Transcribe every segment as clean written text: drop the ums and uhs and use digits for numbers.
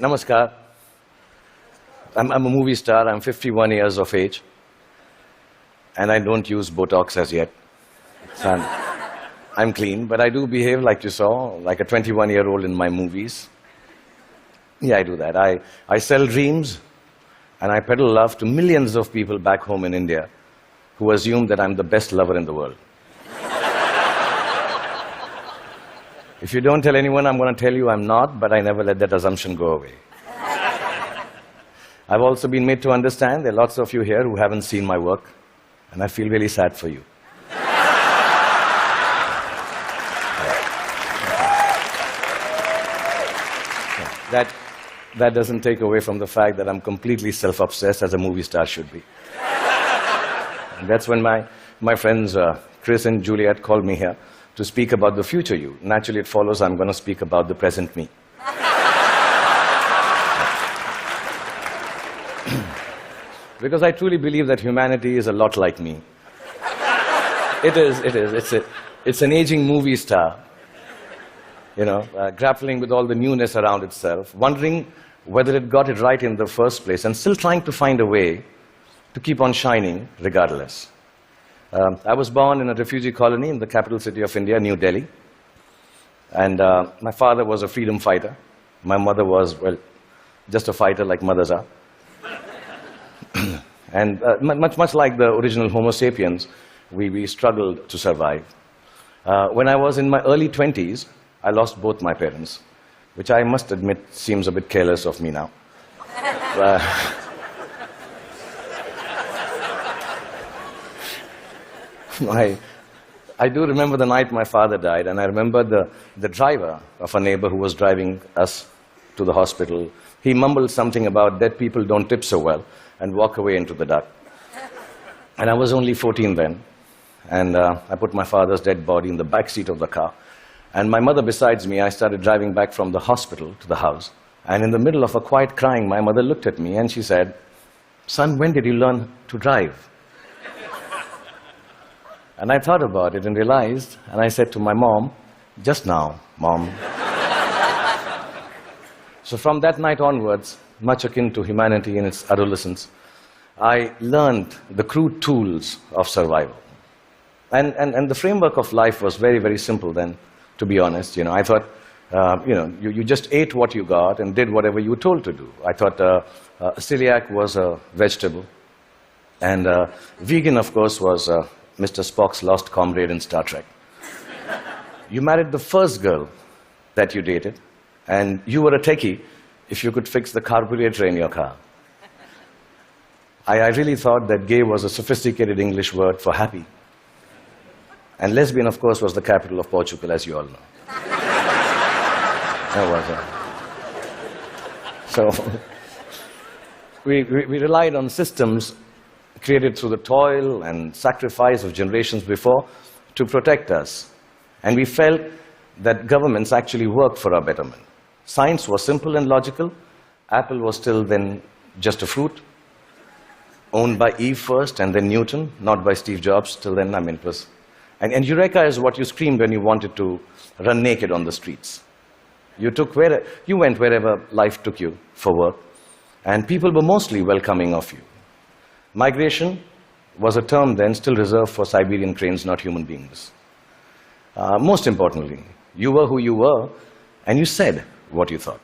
Namaskar. I'm a movie star. I'm 51 years of age. And I don't use Botox as yet. So I'm clean, but I do behave like you saw, like a 21-year-old in my movies. Yeah, I do that. I sell dreams, and I peddle love to millions of people back home in India who assume that I'm the best lover in the world. If you don't tell anyone, I'm going to tell you I'm not, but I never let that assumption go away. I've also been made to understand there are lots of you here who haven't seen my work, and I feel really sad for you. That doesn't take away from the fact that I'm completely self-obsessed, as a movie star should be. And that's when my friends Chris and Juliet called me here to speak about the future you. Naturally, it follows I'm going to speak about the present me. Because I truly believe that humanity is a lot like me. It is. It's an aging movie star, grappling with all the newness around itself, wondering whether it got it right in the first place, and still trying to find a way to keep on shining regardless. I was born in a refugee colony in the capital city of India, New Delhi. And my father was a freedom fighter. My mother was, well, just a fighter like mothers are. And much like the original Homo sapiens, we struggled to survive. When I was in my early 20s, I lost both my parents, which I must admit seems a bit careless of me now. I do remember the night my father died, and I remember the driver of a neighbor who was driving us to the hospital. He mumbled something about dead people don't tip so well and walk away into the dark. And I was only 14 then, and I put my father's dead body in the back seat of the car. And my mother besides me, I started driving back from the hospital to the house. And in the middle of a quiet crying, my mother looked at me and she said, "Son, when did you learn to drive?" And I thought about it and realized, and I said to my mom, "Just now, Mom." So from that night onwards, much akin to humanity in its adolescence, I learned the crude tools of survival. And the framework of life was very, very simple then, to be honest. I thought, you just ate what you got and did whatever you were told to do. I thought celiac was a vegetable. And vegan, of course, was Mr. Spock's lost comrade in Star Trek. You married the first girl that you dated, and you were a techie if you could fix the carburetor in your car. I really thought that gay was a sophisticated English word for happy. And lesbian, of course, was the capital of Portugal, as you all know. That was it. So we relied on systems created through the toil and sacrifice of generations before to protect us. And we felt that governments actually worked for our betterment. Science was simple and logical. Apple was still then just a fruit, owned by Eve first and then Newton, not by Steve Jobs. Till then, it was. And Eureka is what you screamed when you wanted to run naked on the streets. You went wherever life took you for work, and people were mostly welcoming of you. Migration was a term then still reserved for Siberian cranes, not human beings. Most importantly, you were who you were, and you said what you thought.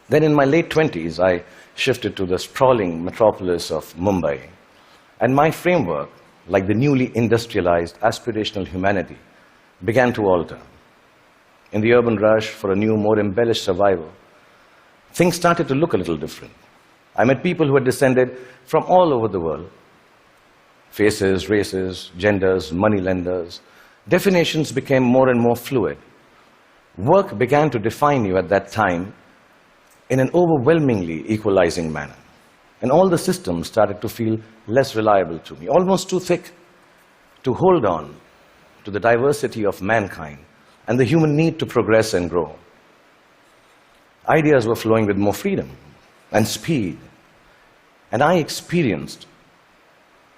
Then in my late 20s, I shifted to the sprawling metropolis of Mumbai, and my framework, like the newly industrialized aspirational humanity, began to alter. In the urban rush for a new, more embellished survival, things started to look a little different. I met people who had descended from all over the world. Faces, races, genders, moneylenders. Definitions became more and more fluid. Work began to define you at that time in an overwhelmingly equalizing manner. And all the systems started to feel less reliable to me, almost too thick to hold on to the diversity of mankind and the human need to progress and grow. Ideas were flowing with more freedom and speed. And I experienced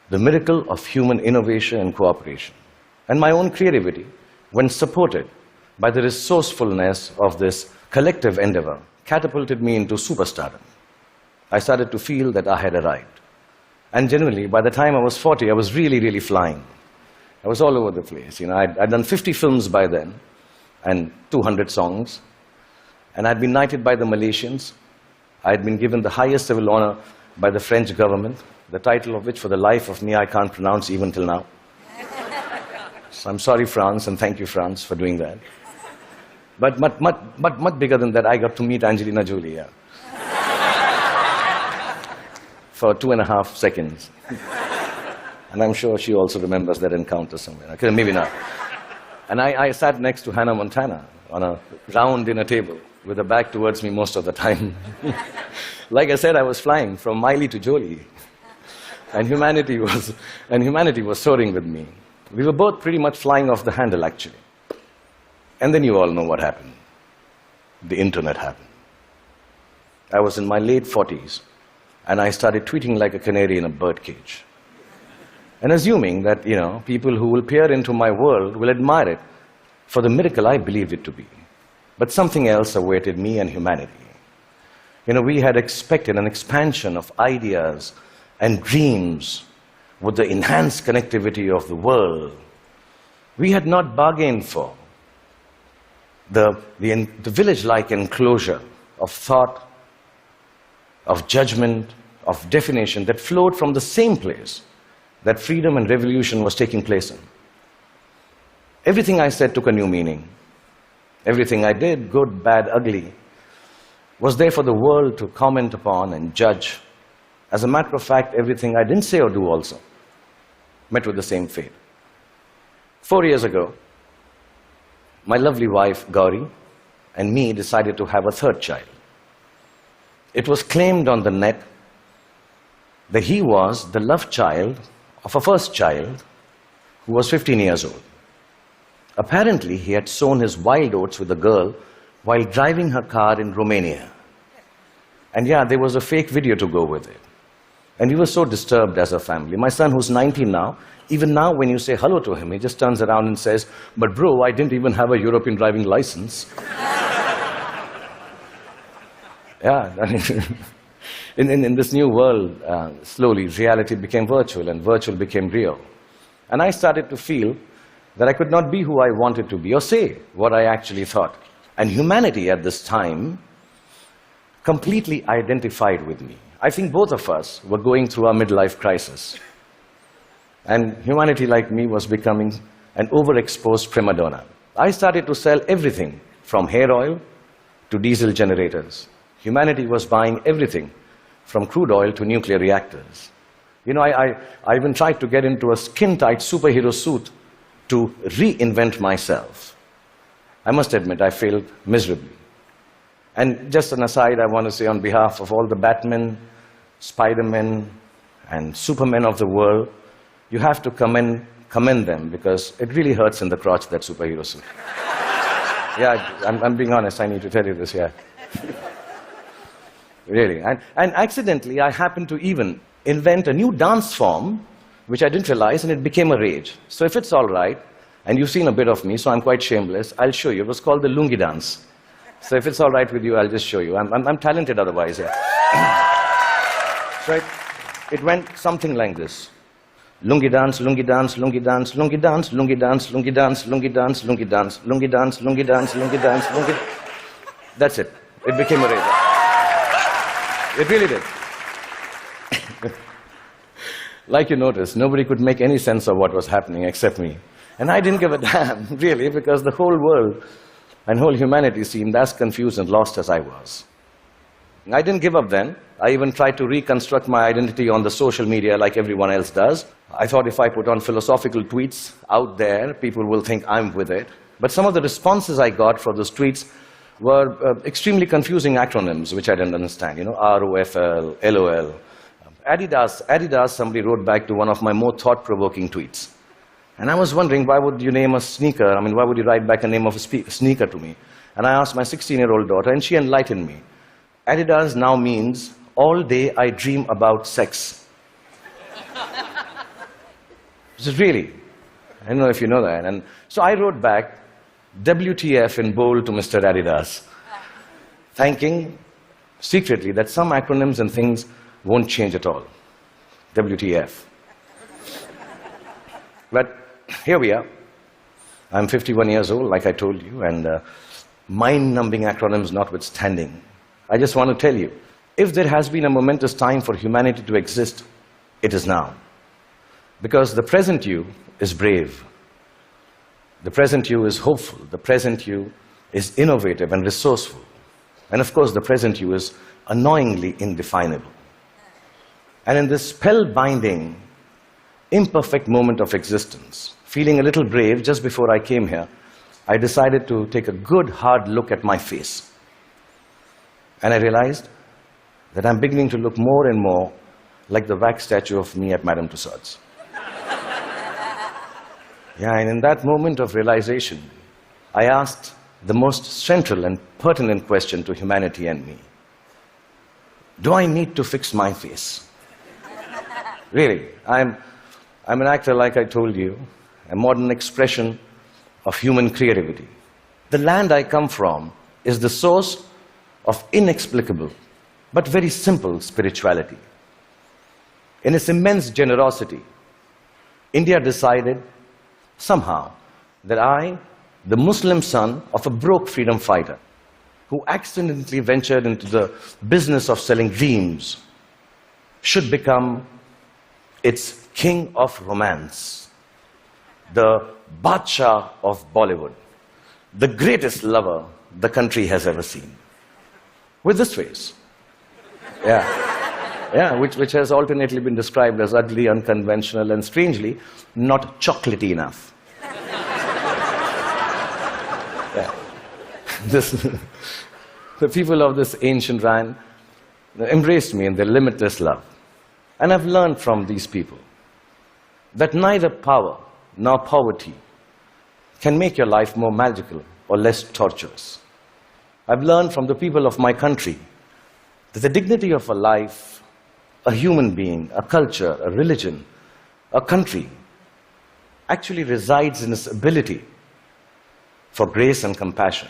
the miracle of human innovation and cooperation. And my own creativity, when supported by the resourcefulness of this collective endeavor, catapulted me into superstardom. I started to feel that I had arrived. And generally, by the time I was 40, I was really, really flying. I was all over the place. I'd done 50 films by then, and 200 songs. And I'd been knighted by the Malaysians. I'd been given the highest civil honor by the French government, the title of which, for the life of me, I can't pronounce even till now. So I'm sorry, France, and thank you, France, for doing that. But much bigger than that, I got to meet Angelina Jolie, yeah. For 2.5 seconds. And I'm sure she also remembers that encounter somewhere. Okay, maybe not. And I sat next to Hannah Montana on a round dinner table with her back towards me most of the time. Like I said, I was flying from Miley to Jolie. And humanity was soaring with me. We were both pretty much flying off the handle, actually. And then you all know what happened. The internet happened. I was in my late 40s, and I started tweeting like a canary in a birdcage. And assuming that, people who will peer into my world will admire it for the miracle I believed it to be. But something else awaited me and humanity. We had expected an expansion of ideas and dreams with the enhanced connectivity of the world. We had not bargained for the village-like enclosure of thought, of judgment, of definition that flowed from the same place that freedom and revolution was taking place in. Everything I said took a new meaning. Everything I did, good, bad, ugly, was there for the world to comment upon and judge. As a matter of fact, everything I didn't say or do also met with the same fate. 4 years ago, my lovely wife, Gauri, and me decided to have a third child. It was claimed on the net that he was the love child of a first child who was 15 years old. Apparently, he had sown his wild oats with a girl while driving her car in Romania. And yeah, there was a fake video to go with it. And we were so disturbed as a family. My son, who's 19 now, even now when you say hello to him, he just turns around and says, "But bro, I didn't even have a European driving license." Yeah, in this new world, slowly reality became virtual and virtual became real. And I started to feel that I could not be who I wanted to be or say what I actually thought. And humanity at this time completely identified with me. I think both of us were going through our midlife crisis. And humanity, like me, was becoming an overexposed prima donna. I started to sell everything from hair oil to diesel generators. Humanity was buying everything from crude oil to nuclear reactors. I even tried to get into a skin-tight superhero suit to reinvent myself. I must admit, I failed miserably. And just an aside, I want to say on behalf of all the Batmen, Spider-Men, and Supermen of the world, you have to commend them, because it really hurts in the crotch, that superhero suit. Yeah, I'm being honest, I need to tell you this, yeah. Really. And accidentally, I happened to even invent a new dance form, which I didn't realize, and it became a rage. So if it's all right, and you've seen a bit of me, so I'm quite shameless, I'll show you. It was called the lungi dance. So if it's all right with you, I'll just show you. I'm talented otherwise, yeah. So it went something like this. Lungi dance, lungi dance, lungi dance, lungi dance, lungi dance, lungi dance, lungi dance, lungi dance, lungi dance, lungi dance, lungi dance, lungi. That's it. It became a rage. It really did. Like you noticed, nobody could make any sense of what was happening except me. And I didn't give a damn, really, because the whole world and whole humanity seemed as confused and lost as I was. I didn't give up then. I even tried to reconstruct my identity on the social media like everyone else does. I thought if I put on philosophical tweets out there, people will think I'm with it. But some of the responses I got for those tweets were extremely confusing acronyms, which I didn't understand. ROFL, LOL. Adidas, somebody wrote back to one of my more thought-provoking tweets. And I was wondering, why would you name a sneaker? Why would you write back a name of a sneaker to me? And I asked my 16-year-old daughter, and she enlightened me. Adidas now means, all day I dream about sex. Really, I don't know if you know that. And so I wrote back, WTF in bold to Mr. Adidas, thanking secretly that some acronyms and things won't change at all. WTF. But here we are. I'm 51 years old, like I told you, and mind-numbing acronyms notwithstanding, I just want to tell you, if there has been a momentous time for humanity to exist, it is now. Because the present you is brave. The present you is hopeful. The present you is innovative and resourceful. And of course, the present you is annoyingly indefinable. And in this spellbinding, imperfect moment of existence, feeling a little brave just before I came here, I decided to take a good, hard look at my face. And I realized that I'm beginning to look more and more like the wax statue of me at Madame Tussauds. Yeah, and in that moment of realization, I asked the most central and pertinent question to humanity and me. Do I need to fix my face? Really, I'm an actor, like I told you, a modern expression of human creativity. The land I come from is the source of inexplicable but very simple spirituality. In its immense generosity, India decided somehow that I, the Muslim son of a broke freedom fighter who accidentally ventured into the business of selling dreams, should become its king of romance, the Badshah of Bollywood, the greatest lover the country has ever seen. With this face. Which has alternately been described as ugly, unconventional, and strangely, not chocolatey enough. The people of this ancient land embraced me in their limitless love. And I've learned from these people that neither power nor poverty can make your life more magical or less torturous. I've learned from the people of my country that the dignity of a life, a human being, a culture, a religion, a country, actually resides in its ability for grace and compassion.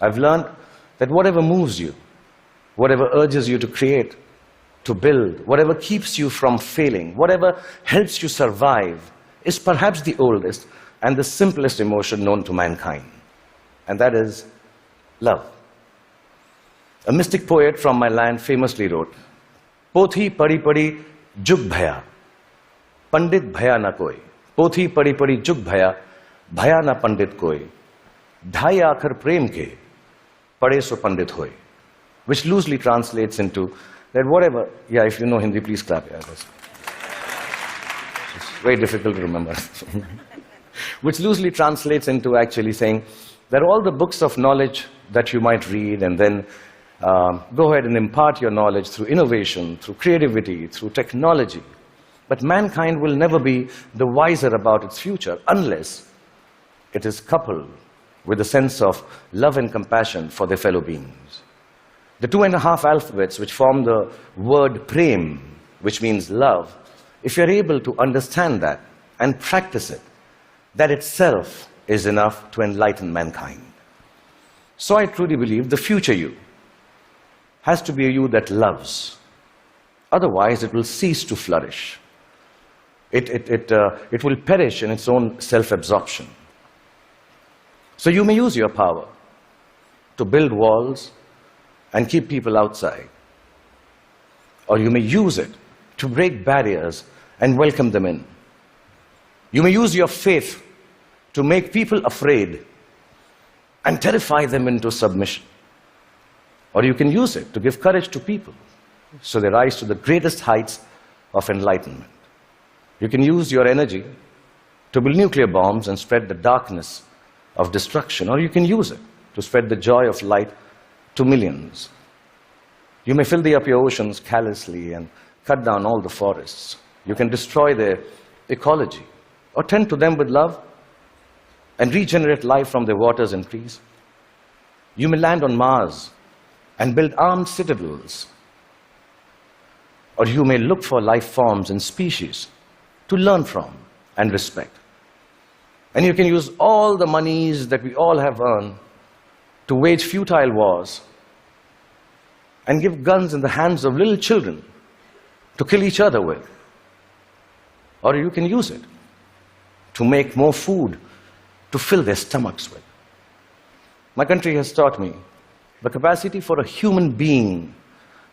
I've learned that whatever moves you, whatever urges you to create, to build, whatever keeps you from failing, whatever helps you survive, is perhaps the oldest and the simplest emotion known to mankind. And that is love. A mystic poet from my land famously wrote, Pothi padi padi jug bhaya, pandit bhaya na koi. Pothi padi padi jug bhaya, bhaya na pandit koi. Dhai aakhar prem ke, pade so pandit hoy. Which loosely translates into that whatever, if you know Hindi, please clap. It's very difficult to remember. Which loosely translates into actually saying that all the books of knowledge that you might read and then go ahead and impart your knowledge through innovation, through creativity, through technology. But mankind will never be the wiser about its future unless it is coupled with a sense of love and compassion for their fellow beings. The 2.5 alphabets which form the word prem, which means love, if you're able to understand that and practice it, that itself is enough to enlighten mankind. So I truly believe the future you has to be a you that loves. Otherwise, it will cease to flourish. It will perish in its own self-absorption. So you may use your power to build walls and keep people outside. Or you may use it to break barriers and welcome them in. You may use your faith to make people afraid and terrify them into submission. Or you can use it to give courage to people so they rise to the greatest heights of enlightenment. You can use your energy to build nuclear bombs and spread the darkness of destruction, or you can use it to spread the joy of light to millions. You may fill up your oceans callously and cut down all the forests. You can destroy their ecology, or tend to them with love and regenerate life from their waters and trees. You may land on Mars and build armed citadels, or you may look for life forms and species to learn from and respect. And you can use all the monies that we all have earned to wage futile wars and give guns in the hands of little children to kill each other with. Or you can use it to make more food to fill their stomachs with. My country has taught me the capacity for a human being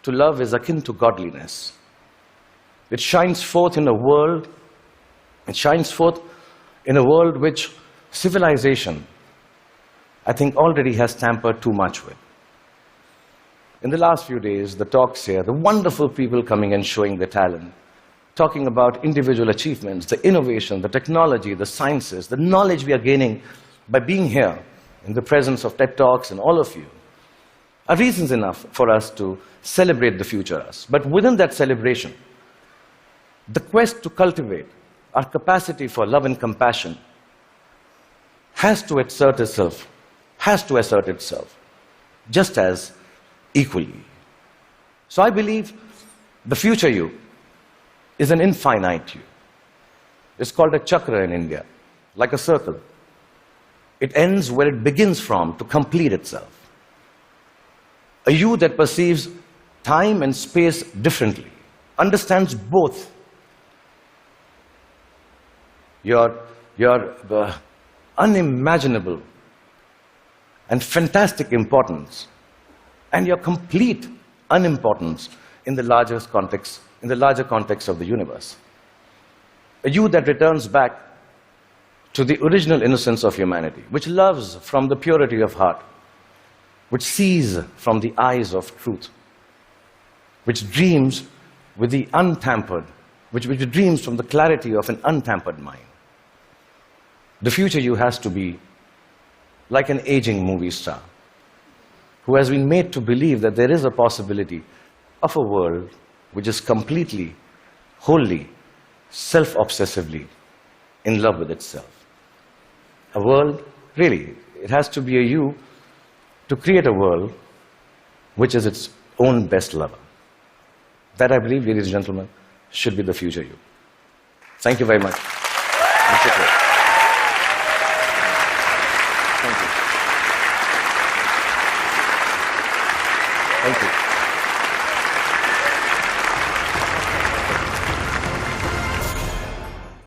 to love is akin to godliness. It shines forth in a world, which civilization, I think, already has tampered too much with. In the last few days, the talks here, the wonderful people coming and showing their talent, talking about individual achievements, the innovation, the technology, the sciences, the knowledge we are gaining by being here in the presence of TED Talks and all of you, are reasons enough for us to celebrate the future us. But within that celebration, the quest to cultivate our capacity for love and compassion has to assert itself just as equally. So I believe the future you is an infinite you. It's called a chakra in India, like a circle. It ends where it begins from to complete itself. A you that perceives time and space differently, understands both your unimaginable and fantastic importance and your complete unimportance in the larger context of the universe. A you that returns back to the original innocence of humanity, which loves from the purity of heart, which sees from the eyes of truth, which dreams with the untampered, which dreams from the clarity of an untampered mind. The future you has to be like an aging movie star who has been made to believe that there is a possibility of a world which is completely, wholly, self-obsessively in love with itself. A world, really, it has to be a you to create a world which is its own best lover. That, I believe, ladies and gentlemen, should be the future you. Thank you very much.